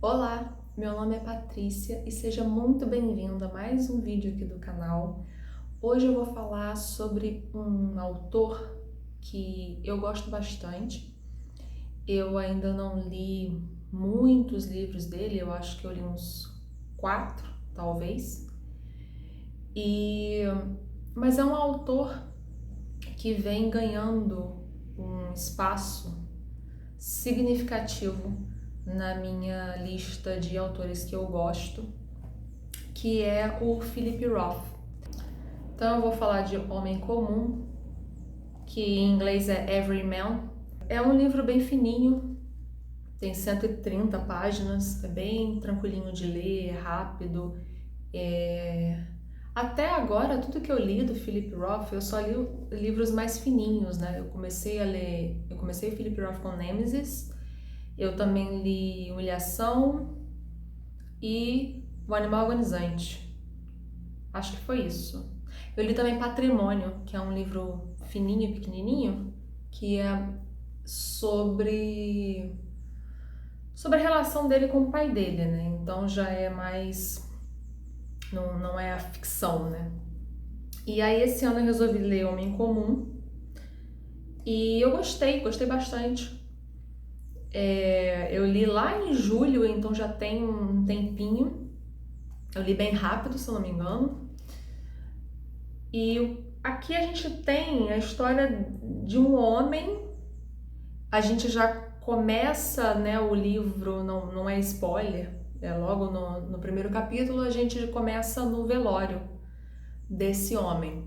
Olá, meu nome é Patrícia e seja muito bem-vinda a mais um vídeo aqui do canal. Hoje eu vou falar sobre um autor que eu gosto bastante. Eu ainda não li muitos livros dele, eu acho que eu li uns 4, talvez. Mas é um autor que vem ganhando um espaço significativo na minha lista de autores que eu gosto, que é o Philip Roth. Então eu vou falar de Homem Comum, que em inglês é Everyman. É um livro bem fininho, tem 130 páginas, é bem tranquilinho de ler, é rápido. Até agora, tudo que eu li do Philip Roth, eu só li livros mais fininhos, né? Eu comecei o Philip Roth com Nemesis, eu também li Humilhação e O Animal Agonizante. Acho que foi isso. Eu li também Patrimônio, que é um livro fininho e pequenininho, que é sobre a relação dele com o pai dele, né? Então já é mais... não é a ficção, né? E aí esse ano eu resolvi ler Homem Comum e eu gostei bastante. Eu li lá em julho, então já tem um tempinho. Eu li bem rápido, se eu não me engano. E aqui a gente tem a história de um homem. A gente já começa, né, o livro, não é spoiler, logo no primeiro capítulo a gente começa no velório desse homem.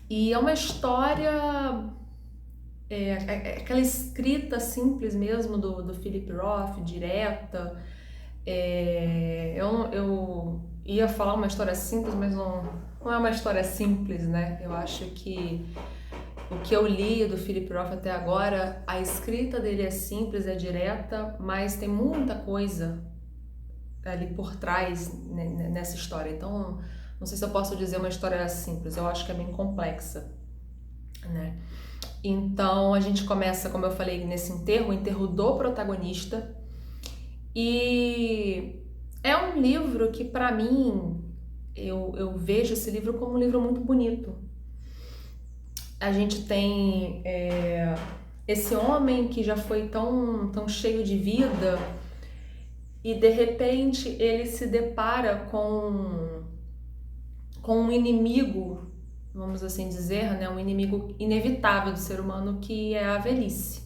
E é uma história, aquela escrita simples mesmo do Philip Roth, direta. Eu ia falar uma história simples, mas não é uma história simples, né? Eu acho que o que eu li do Philip Roth até agora, a escrita dele é simples, é direta, mas tem muita coisa ali por trás nessa história. Então, não sei se eu posso dizer uma história simples, eu acho que é bem complexa, né? Então, a gente começa, como eu falei, nesse enterro, o enterro do protagonista. E é um livro que, para mim, eu vejo esse livro como um livro muito bonito. A gente tem esse homem que já foi tão cheio de vida e de repente ele se depara com um inimigo, vamos assim dizer, né? Um inimigo inevitável do ser humano, que é a velhice.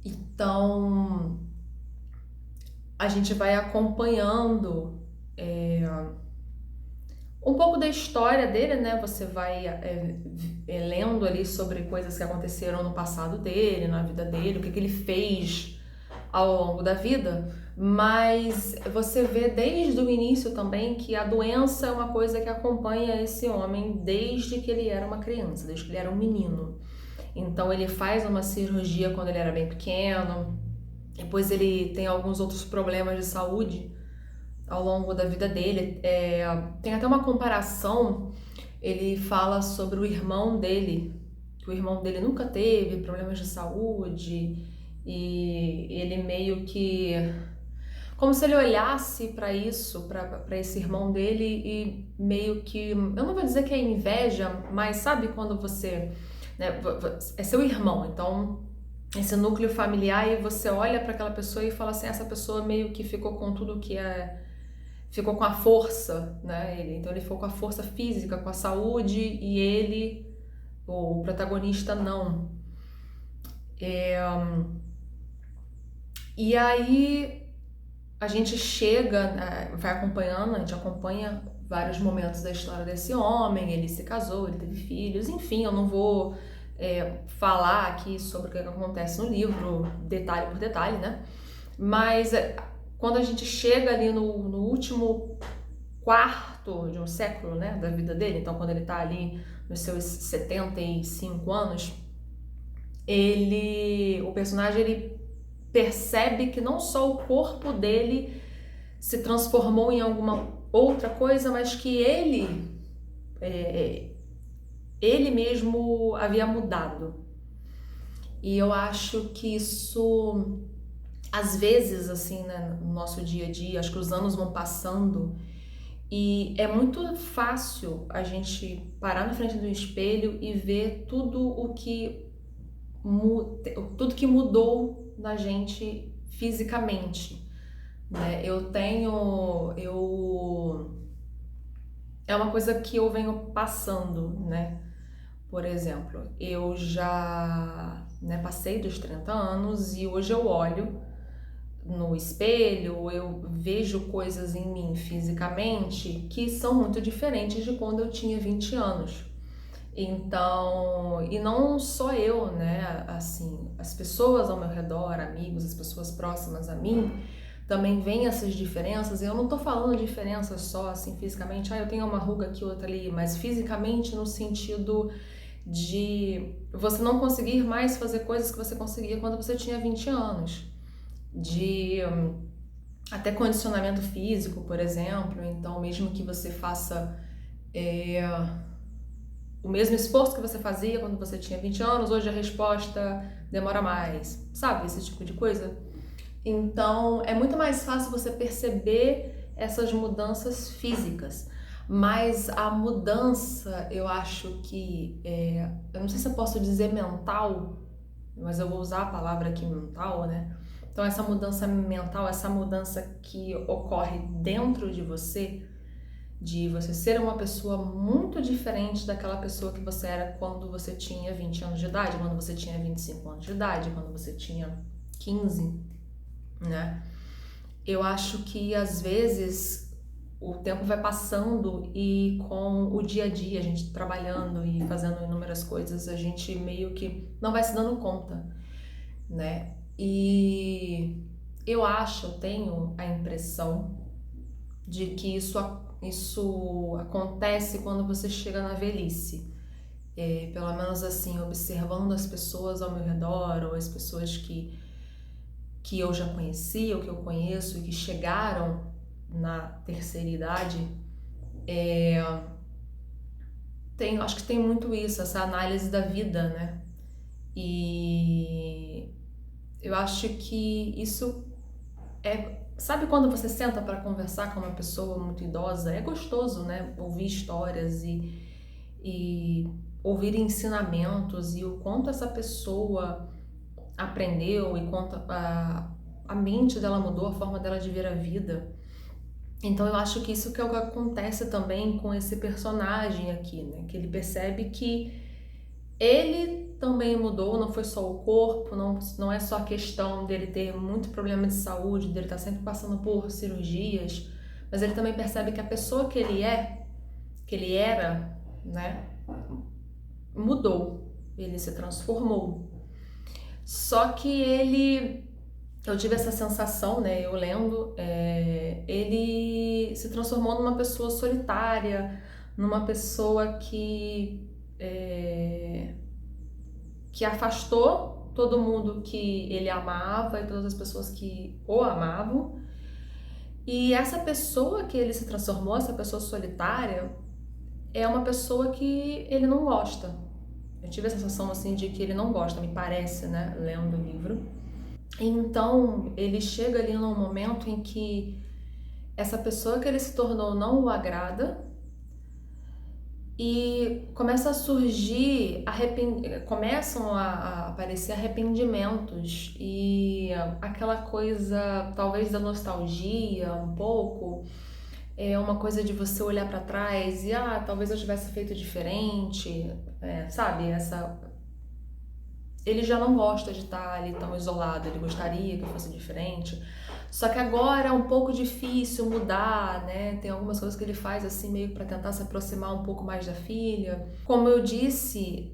Então a gente vai acompanhando um pouco da história dele, né? Você vai lendo ali sobre coisas que aconteceram no passado dele, na vida dele, o que ele fez ao longo da vida, mas você vê desde o início também que a doença é uma coisa que acompanha esse homem desde que ele era uma criança, desde que ele era um menino. Então ele faz uma cirurgia quando ele era bem pequeno, depois ele tem alguns outros problemas de saúde ao longo da vida dele. Tem até uma comparação, ele fala sobre o irmão dele, que o irmão dele nunca teve problemas de saúde e ele meio que... como se ele olhasse para isso, para esse irmão dele e meio que... eu não vou dizer que é inveja, mas sabe quando você... né, é seu irmão, então esse núcleo familiar, e você olha para aquela pessoa e fala assim, essa pessoa meio que ficou com tudo que ficou com a força, né? Então ele ficou com a força física, com a saúde, e ele, o protagonista, não. E aí a gente chega, vai acompanhando, a gente acompanha vários momentos da história desse homem. Ele se casou, ele teve filhos, enfim, eu não vou falar aqui sobre o que acontece no livro, detalhe por detalhe, né? Mas quando a gente chega ali no último quarto de um século, né, da vida dele, então quando ele tá ali nos seus 75 anos, o personagem, ele percebe que não só o corpo dele se transformou em alguma outra coisa, mas que ele mesmo havia mudado. E eu acho que isso às vezes, assim, né, no nosso dia a dia, acho que os anos vão passando e é muito fácil a gente parar na frente do espelho e ver tudo que mudou na gente fisicamente, né? É uma coisa que eu venho passando, né? Por exemplo, eu já, né, passei dos 30 anos e hoje eu olho no espelho, eu vejo coisas em mim fisicamente que são muito diferentes de quando eu tinha 20 anos. Então, e não só eu, né? Assim, as pessoas ao meu redor, amigos, as pessoas próximas a mim, também veem essas diferenças. Eu não tô falando de diferenças só assim fisicamente, eu tenho uma ruga aqui, outra ali, mas fisicamente no sentido de você não conseguir mais fazer coisas que você conseguia quando você tinha 20 anos. De até condicionamento físico, por exemplo. Então, mesmo que você faça o mesmo esforço que você fazia quando você tinha 20 anos, hoje a resposta demora mais, sabe? Esse tipo de coisa. Então, é muito mais fácil você perceber essas mudanças físicas. Mas a mudança, eu acho que, eu não sei se eu posso dizer mental, mas eu vou usar a palavra aqui mental, né? Então, essa mudança mental, essa mudança que ocorre dentro de você ser uma pessoa muito diferente daquela pessoa que você era quando você tinha 20 anos de idade, quando você tinha 25 anos de idade, quando você tinha 15, né? Eu acho que às vezes o tempo vai passando e com o dia a dia, a gente trabalhando e fazendo inúmeras coisas, a gente meio que não vai se dando conta, né? E eu tenho a impressão de que isso acontece quando você chega na velhice. Pelo menos assim, observando as pessoas ao meu redor ou as pessoas que eu já conheci ou que eu conheço e que chegaram na terceira idade, acho que tem muito isso, essa análise da vida, né? E eu acho que isso sabe quando você senta para conversar com uma pessoa muito idosa? É gostoso, né? Ouvir histórias e ouvir ensinamentos e o quanto essa pessoa aprendeu e quanto a mente dela mudou, a forma dela de ver a vida. Então eu acho que isso que é o que acontece também com esse personagem aqui, né? Que ele percebe que ele também mudou, não foi só o corpo, não é só a questão dele ter muito problema de saúde, dele estar sempre passando por cirurgias, mas ele também percebe que a pessoa que ele era, né, mudou, ele se transformou. Só que eu tive essa sensação, né, eu lendo, ele se transformou numa pessoa solitária, numa pessoa que afastou todo mundo que ele amava e todas as pessoas que o amavam. E essa pessoa que ele se transformou, essa pessoa solitária, é uma pessoa que ele não gosta. Eu tive a sensação assim de que ele não gosta, me parece, né, lendo o livro. Então, ele chega ali num momento em que essa pessoa que ele se tornou não o agrada e começa a surgir, começam a aparecer arrependimentos e aquela coisa, talvez da nostalgia um pouco, é uma coisa de você olhar para trás e talvez eu tivesse feito diferente, sabe? Ele já não gosta de estar ali tão isolado, ele gostaria que fosse diferente. Só que agora é um pouco difícil mudar, né? Tem algumas coisas que ele faz assim meio para tentar se aproximar um pouco mais da filha. Como eu disse,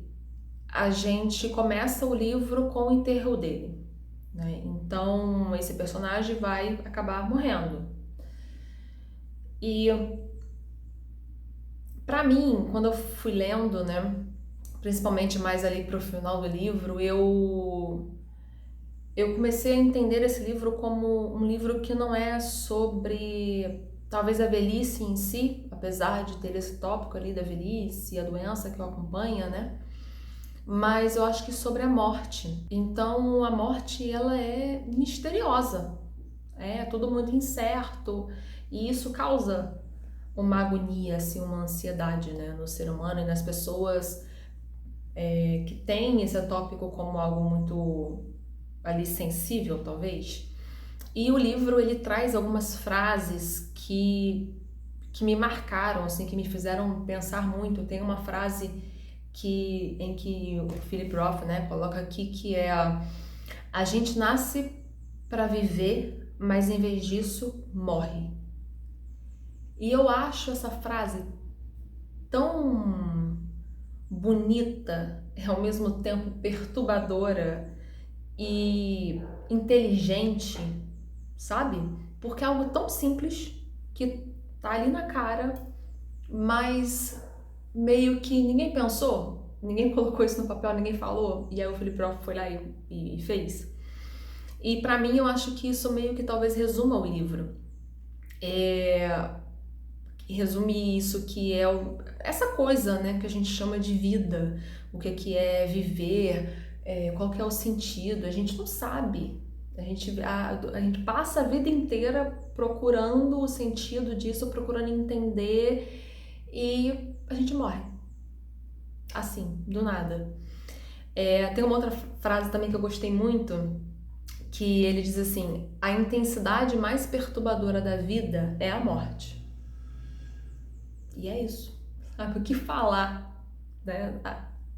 a gente começa o livro com o enterro dele, né? Então esse personagem vai acabar morrendo. E para mim, quando eu fui lendo, né, principalmente mais ali pro final do livro, eu comecei a entender esse livro como um livro que não é sobre talvez a velhice em si, apesar de ter esse tópico ali da velhice e a doença que o acompanha, né? mas eu acho que sobre a morte. Então a morte ela é misteriosa, é tudo muito incerto e isso causa uma agonia, assim, uma ansiedade, né, no ser humano e nas pessoas que têm esse tópico como algo muito ali sensível, talvez. E o livro ele traz algumas frases que me marcaram, assim, que me fizeram pensar muito. Tem uma frase em que o Philip Roth, né, coloca aqui que é a gente nasce para viver, mas em vez disso morre. E eu acho essa frase tão bonita, ao mesmo tempo perturbadora e inteligente, sabe? Porque é algo tão simples que tá ali na cara, mas meio que ninguém pensou, ninguém colocou isso no papel, ninguém falou, e aí o Felipe Roth foi lá e fez. E pra mim eu acho que isso meio que talvez resuma o livro. Resume isso que é essa coisa, né, que a gente chama de vida, o que é viver, qual que é o sentido, a gente não sabe. A gente passa a vida inteira procurando o sentido disso, procurando entender e a gente morre. Assim, do nada. Tem uma outra frase também que eu gostei muito, que ele diz assim: a intensidade mais perturbadora da vida é a morte. E é isso. Sabe o que falar, né?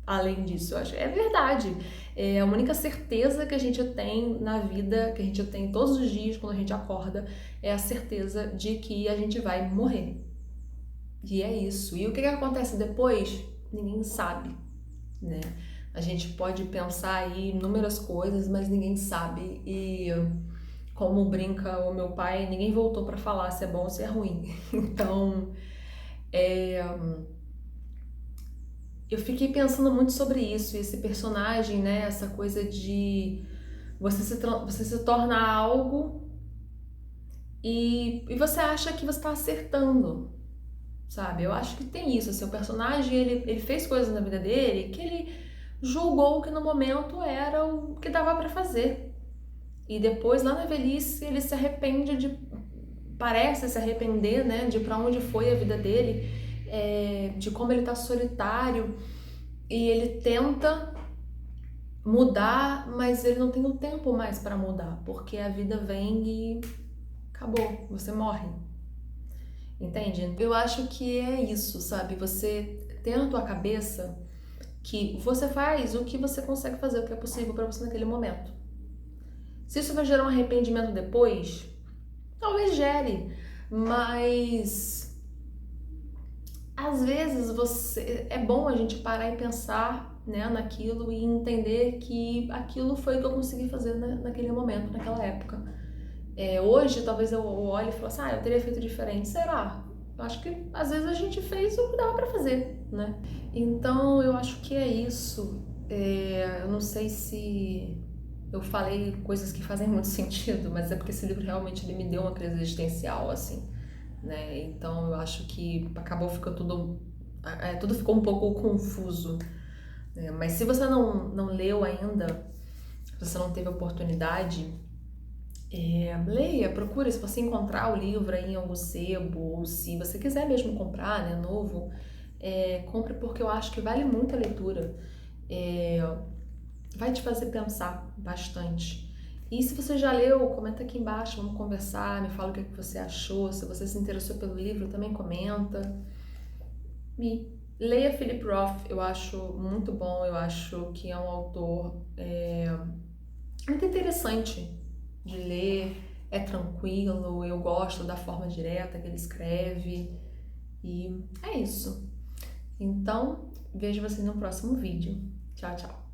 Além disso, eu acho. É verdade. É a única certeza que a gente tem na vida, que a gente tem todos os dias quando a gente acorda, é a certeza de que a gente vai morrer. E é isso. E o que acontece depois? Ninguém sabe, né? A gente pode pensar aí inúmeras coisas, mas ninguém sabe. E como brinca o meu pai, ninguém voltou para falar se é bom ou se é ruim. Então, eu fiquei pensando muito sobre isso, e esse personagem, né? Essa coisa de você se torna algo e você acha que você está acertando, sabe? Eu acho que tem isso, assim, o personagem, ele fez coisas na vida dele que ele julgou que no momento era o que dava pra fazer. E depois, lá na velhice, ele se arrepende parece se arrepender, né, de pra onde foi a vida dele, de como ele tá solitário, e ele tenta mudar, mas ele não tem o tempo mais pra mudar, porque a vida vem e acabou, você morre. Entende? Eu acho que é isso, sabe? Você ter na tua cabeça que você faz o que você consegue fazer, o que é possível pra você naquele momento. Se isso vai gerar um arrependimento depois, talvez gere, mas às vezes é bom a gente parar e pensar, né, naquilo e entender que aquilo foi o que eu consegui fazer naquele momento, naquela época. Hoje, talvez eu olhe e fale assim, eu teria feito diferente. Será? Eu acho que às vezes a gente fez o que dava pra fazer, né? Então eu acho que é isso. Eu não sei se eu falei coisas que fazem muito sentido, mas é porque esse livro realmente ele me deu uma crise existencial, assim, né? Então eu acho que acabou ficando tudo ficou um pouco confuso, né? Mas se você não leu ainda, se você não teve oportunidade, leia, procure, se você encontrar o livro aí em algum sebo, ou se você quiser mesmo comprar, né, novo, compre porque eu acho que vale muito a leitura. Vai te fazer pensar bastante. E se você já leu, comenta aqui embaixo, vamos conversar, me fala o que você achou, se você se interessou pelo livro, também comenta. E leia Philip Roth, eu acho muito bom, eu acho que é um autor muito interessante de ler, é tranquilo, eu gosto da forma direta que ele escreve e é isso. Então, vejo você no próximo vídeo. Tchau, tchau!